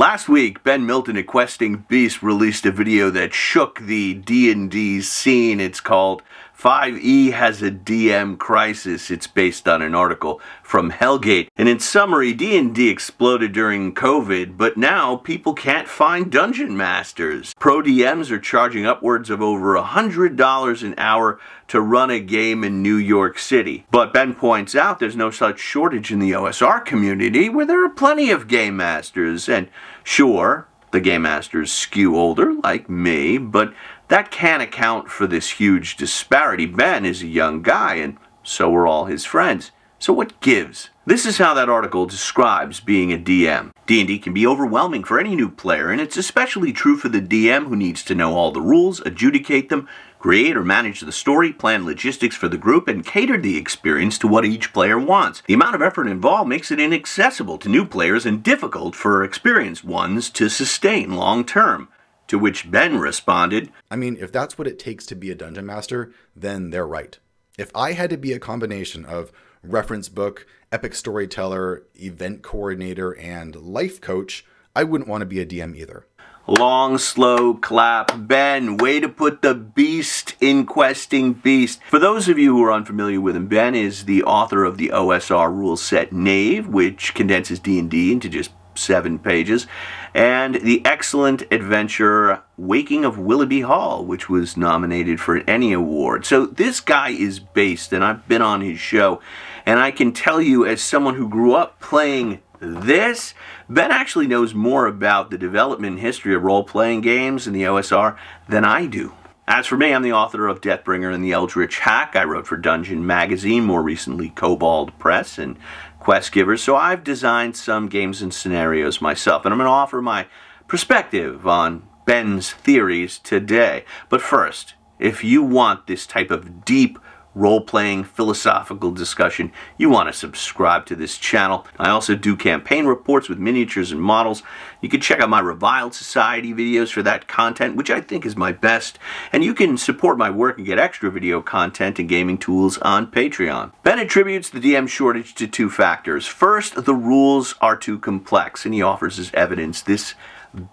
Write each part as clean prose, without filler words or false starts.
Last week, Ben Milton at Questing Beast released a video that shook the D&D scene. It's called 5e Has a DM Crisis. It's based on an article from Hellgate. And in summary, D&D exploded during COVID, but now people can't find dungeon masters. Pro DMs are charging upwards of over $100 an hour to run a game in New York City. But Ben points out there's no such shortage in the OSR community, where there are plenty of game masters. And sure, the game masters skew older, like me, but that can't account for this huge disparity. Ben is a young guy, and so are all his friends. So what gives? This is how that article describes being a DM. D&D can be overwhelming for any new player, and it's especially true for the DM who needs to know all the rules, adjudicate them, create or manage the story, plan logistics for the group, and cater the experience to what each player wants. The amount of effort involved makes it inaccessible to new players and difficult for experienced ones to sustain long term. To which Ben responded, I mean, if that's what it takes to be a dungeon master, then they're right. If I had to be a combination of reference book, epic storyteller, event coordinator, and life coach, I wouldn't want to be a DM either. Long, slow clap. Ben, way to put the beast in Questing Beast. For those of you who are unfamiliar with him, Ben is the author of the OSR rule set Knave, which condenses D&D into just 7 pages, and the excellent adventure Waking of Willoughby Hall, which was nominated for an Emmy Award. So this guy is based, and I've been on his show, and I can tell you, as someone who grew up playing this, Ben actually knows more about the development and history of role-playing games in the OSR than I do. As for me, I'm the author of Deathbringer and the Eldritch Hack. I wrote for Dungeon Magazine, more recently Kobold Press and Quest Givers, so I've designed some games and scenarios myself, and I'm going to offer my perspective on Ben's theories today. But first, if you want this type of deep role-playing philosophical discussion, you want to subscribe to this channel. I also do campaign reports with miniatures and models. You can check out my Reviled Society videos for that content, which I think is my best. And you can support my work and get extra video content and gaming tools on Patreon. Ben attributes the DM shortage to 2 factors. First, the rules are too complex, and he offers as evidence this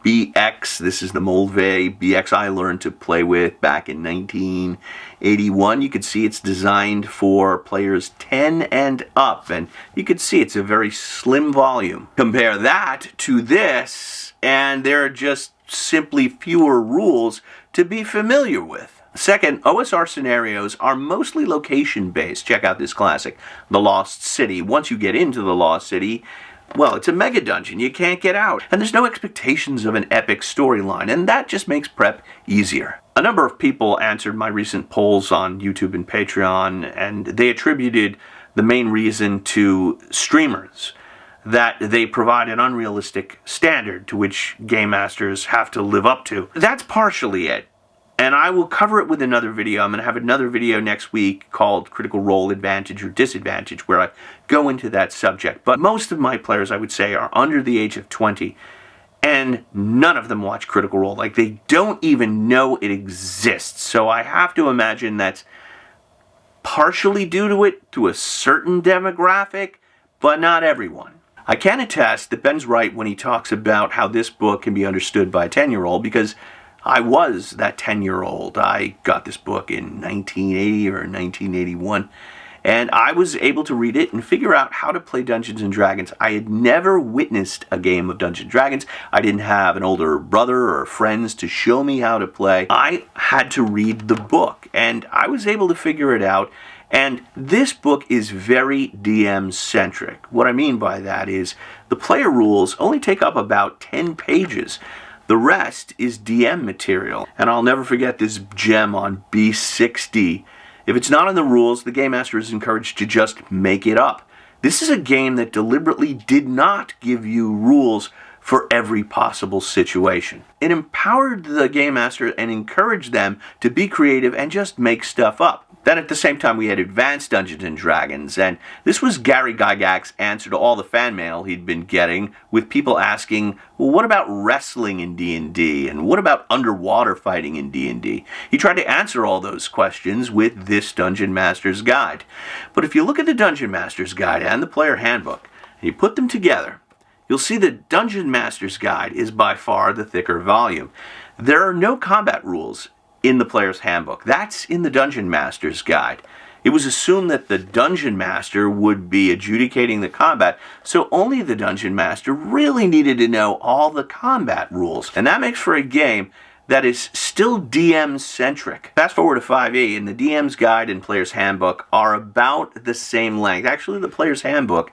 BX. This is the Moldvay BX I learned to play with back in 1981. You can see it's designed for players 10 and up, and you can see it's a very slim volume. Compare that to this, and there are just simply fewer rules to be familiar with. Second, OSR scenarios are mostly location-based. Check out this classic, The Lost City. Once you get into the Lost City, well, it's a mega dungeon. You can't get out. And there's no expectations of an epic storyline, and that just makes prep easier. A number of people answered my recent polls on YouTube and Patreon, and they attributed the main reason to streamers, that they provide an unrealistic standard to which game masters have to live up to. That's partially it. And I will cover it with another video. I'm going to have another video next week called Critical Role Advantage or Disadvantage, where I go into that subject. But most of my players, I would say, are under the age of 20, and none of them watch Critical Role. Like, they don't even know it exists. So I have to imagine that's partially due to it, to a certain demographic, but not everyone. I can attest that Ben's right when he talks about how this book can be understood by a 10-year-old, because I was that 10-year-old. I got this book in 1980 or 1981, and I was able to read it and figure out how to play Dungeons & Dragons. I had never witnessed a game of Dungeons & Dragons. I didn't have an older brother or friends to show me how to play. I had to read the book, and I was able to figure it out. And this book is very DM-centric. What I mean by that is the player rules only take up about 10 pages. The rest is DM material. And I'll never forget this gem on B60. If it's not in the rules, the Game Master is encouraged to just make it up. This is a game that deliberately did not give you rules for every possible situation. It empowered the Game Master and encouraged them to be creative and just make stuff up. Then at the same time we had Advanced Dungeons & Dragons, and this was Gary Gygax's answer to all the fan mail he'd been getting, with people asking, well, what about wrestling in D&D, and what about underwater fighting in D&D? He tried to answer all those questions with this Dungeon Master's Guide. But if you look at the Dungeon Master's Guide and the Player Handbook, and you put them together, you'll see that Dungeon Master's Guide is by far the thicker volume. There are no combat rules in the player's handbook. That's in the Dungeon Master's Guide. It was assumed that the Dungeon Master would be adjudicating the combat, so only the Dungeon Master really needed to know all the combat rules. And that makes for a game that is still DM-centric. Fast forward to 5e, and the DM's Guide and Player's Handbook are about the same length. Actually, the Player's Handbook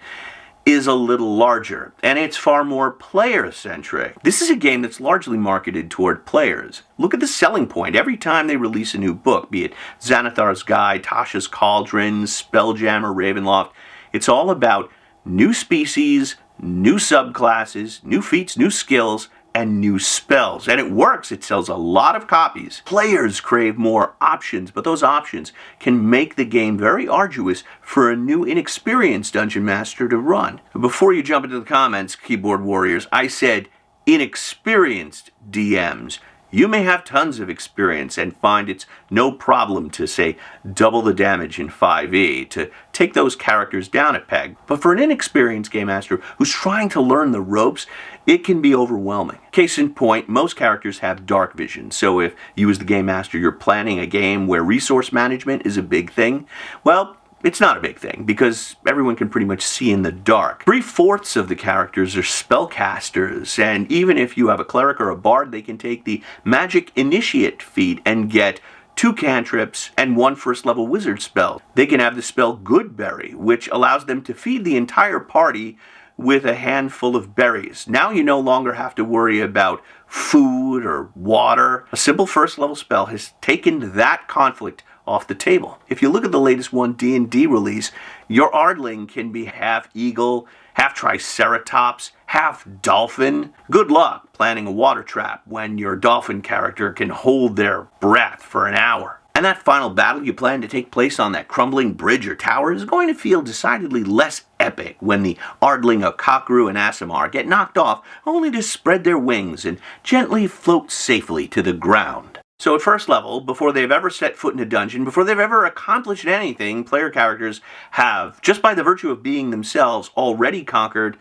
is a little larger, and it's far more player-centric. This is a game that's largely marketed toward players. Look at the selling point. Every time they release a new book, be it Xanathar's Guide, Tasha's Cauldron, Spelljammer, Ravenloft, it's all about new species, new subclasses, new feats, new skills, and new spells. And it works. It sells a lot of copies. Players crave more options, but those options can make the game very arduous for a new, inexperienced Dungeon Master to run. Before you jump into the comments, keyboard warriors, I said inexperienced DMs. You may have tons of experience and find it's no problem to, say, double the damage in 5e, to take those characters down a peg. But for an inexperienced Game Master who's trying to learn the ropes, it can be overwhelming. Case in point, most characters have dark vision, so if you as the Game Master, you're planning a game where resource management is a big thing, well, it's not a big thing, because everyone can pretty much see in the dark. 3/4 of the characters are spellcasters, and even if you have a cleric or a bard, they can take the Magic Initiate feat and get 2 cantrips and 1 first-level wizard spell. They can have the spell Goodberry, which allows them to feed the entire party with a handful of berries. Now you no longer have to worry about food or water. A simple first-level spell has taken that conflict off the table. If you look at the latest D&D release, your Ardling can be half eagle, half triceratops, half dolphin. Good luck planning a water trap when your dolphin character can hold their breath for an hour. And that final battle you plan to take place on that crumbling bridge or tower is going to feel decidedly less epic when the Ardling of Kakru and Aasimar get knocked off only to spread their wings and gently float safely to the ground. So at first level, before they've ever set foot in a dungeon, before they've ever accomplished anything, player characters have, just by the virtue of being themselves, already conquered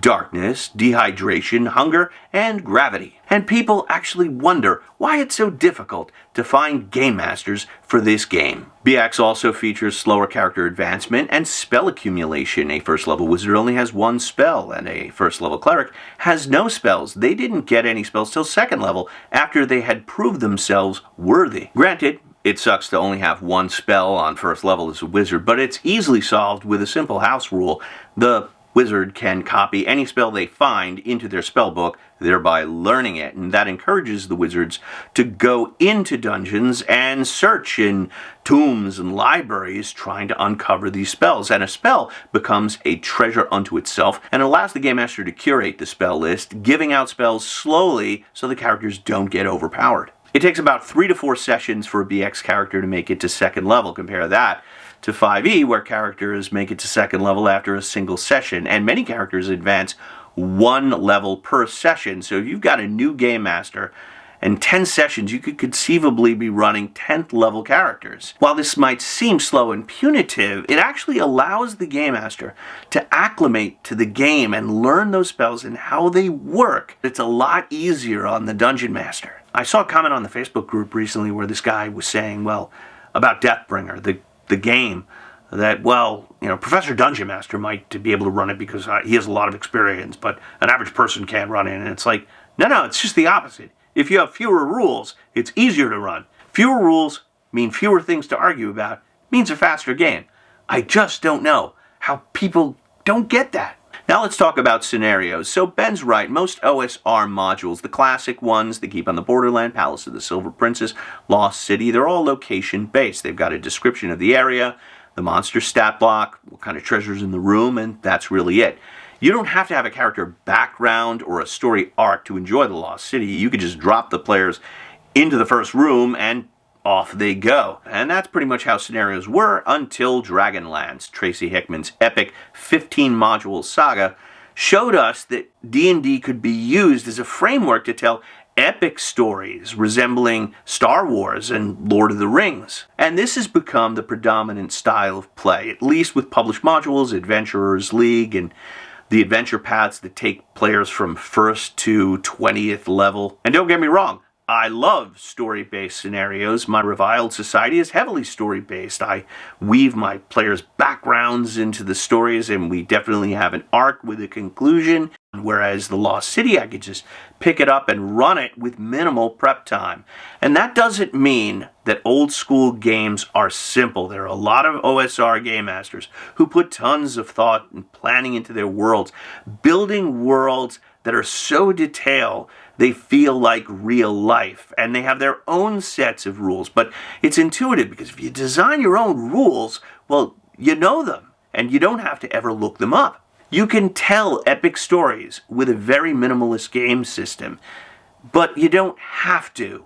darkness, dehydration, hunger, and gravity. And people actually wonder why it's so difficult to find game masters for this game. BX also features slower character advancement and spell accumulation. A first level wizard only has 1 spell, and a first level cleric has no spells. They didn't get any spells till second level after they had proved themselves worthy. Granted, it sucks to only have 1 spell on first level as a wizard, but it's easily solved with a simple house rule. The wizard can copy any spell they find into their spell book, thereby learning it, and that encourages the wizards to go into dungeons and search in tombs and libraries trying to uncover these spells. And a spell becomes a treasure unto itself and allows the Game Master to curate the spell list, giving out spells slowly so the characters don't get overpowered. It takes about 3 to 4 sessions for a BX character to make it to second level. Compare that to 5e, where characters make it to second level after a single session, and many characters advance 1 level per session. So if you've got a new Game Master, in 10 sessions you could conceivably be running 10th level characters. While this might seem slow and punitive, it actually allows the Game Master to acclimate to the game and learn those spells and how they work. It's a lot easier on the Dungeon Master. I saw a comment on the Facebook group recently where this guy was saying, well, about Deathbringer, the game, that, well, Professor Dungeon Master might be able to run it because he has a lot of experience, but an average person can't run it. And it's like, no, it's just the opposite. If you have fewer rules, it's easier to run. Fewer rules mean fewer things to argue about, means a faster game. I just don't know how people don't get that. Now let's talk about scenarios. So Ben's right, most OSR modules, the classic ones, the Keep on the Borderland, Palace of the Silver Princess, Lost City, they're all location-based. They've got a description of the area, the monster stat block, what kind of treasure's in the room, and that's really it. You don't have to have a character background or a story arc to enjoy the Lost City. You could just drop the players into the first room and off they go. And that's pretty much how scenarios were until Dragonlance. Tracy Hickman's epic 15-module saga showed us that D&D could be used as a framework to tell epic stories resembling Star Wars and Lord of the Rings. And this has become the predominant style of play, at least with published modules, Adventurers League, and the adventure paths that take players from 1st to 20th level. And don't get me wrong, I love story-based scenarios. My Reviled Society is heavily story-based. I weave my players' backgrounds into the stories, and we definitely have an arc with a conclusion. Whereas the Lost City, I could just pick it up and run it with minimal prep time. And that doesn't mean that old school games are simple. There are a lot of OSR game masters who put tons of thought and planning into their worlds, building worlds that are so detailed they feel like real life, and they have their own sets of rules. But it's intuitive, because if you design your own rules, well, you know them, and you don't have to ever look them up. You can tell epic stories with a very minimalist game system, but you don't have to,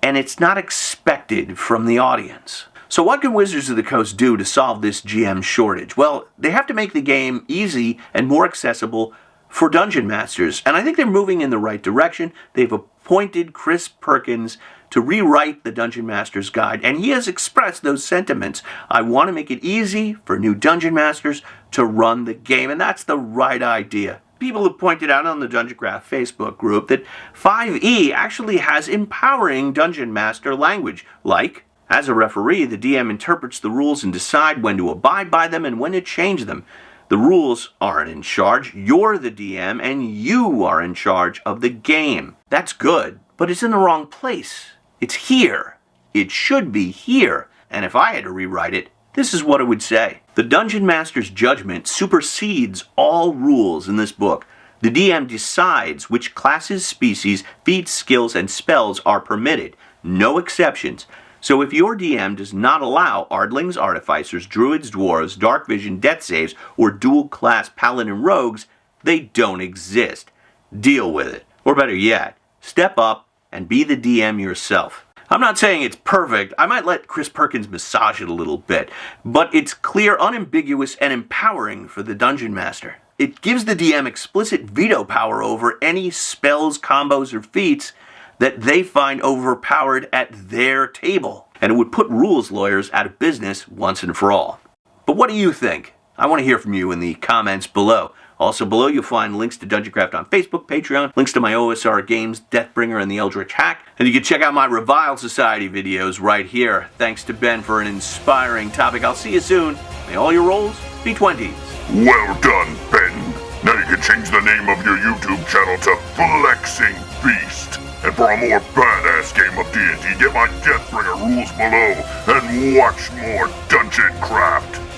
and it's not expected from the audience. So what can Wizards of the Coast do to solve this GM shortage? Well, they have to make the game easy and more accessible for Dungeon Masters, and I think they're moving in the right direction. They've appointed Chris Perkins to rewrite the Dungeon Master's Guide, and he has expressed those sentiments. I want to make it easy for new Dungeon Masters to run the game, and that's the right idea. People have pointed out on the Dungeon Craft Facebook group that 5e actually has empowering Dungeon Master language, like, as a referee, the DM interprets the rules and decide when to abide by them and when to change them. The rules aren't in charge, you're the DM, and you are in charge of the game. That's good, but it's in the wrong place. It's here. It should be here. And if I had to rewrite it, this is what it would say. The Dungeon Master's judgment supersedes all rules in this book. The DM decides which classes, species, feats, skills, and spells are permitted. No exceptions. So if your DM does not allow Ardlings, Artificers, Druids, Dwarves, Dark Vision, Death Saves, or dual-class Paladin Rogues, they don't exist. Deal with it. Or better yet, step up and be the DM yourself. I'm not saying it's perfect. I might let Chris Perkins massage it a little bit, but it's clear, unambiguous, and empowering for the Dungeon Master. It gives the DM explicit veto power over any spells, combos, or feats that they find overpowered at their table. And it would put rules lawyers out of business once and for all. But what do you think? I want to hear from you in the comments below. Also below you'll find links to Dungeon Craft on Facebook, Patreon, links to my OSR games, Deathbringer and the Eldritch Hack, and you can check out my Reviled Society videos right here. Thanks to Ben for an inspiring topic. I'll see you soon. May all your rolls be 20s. Well done, Ben. Now you can change the name of your YouTube channel to Flexing Beast. And for a more badass game of D&D, get my Deathbringer rules below and watch more Dungeon Craft.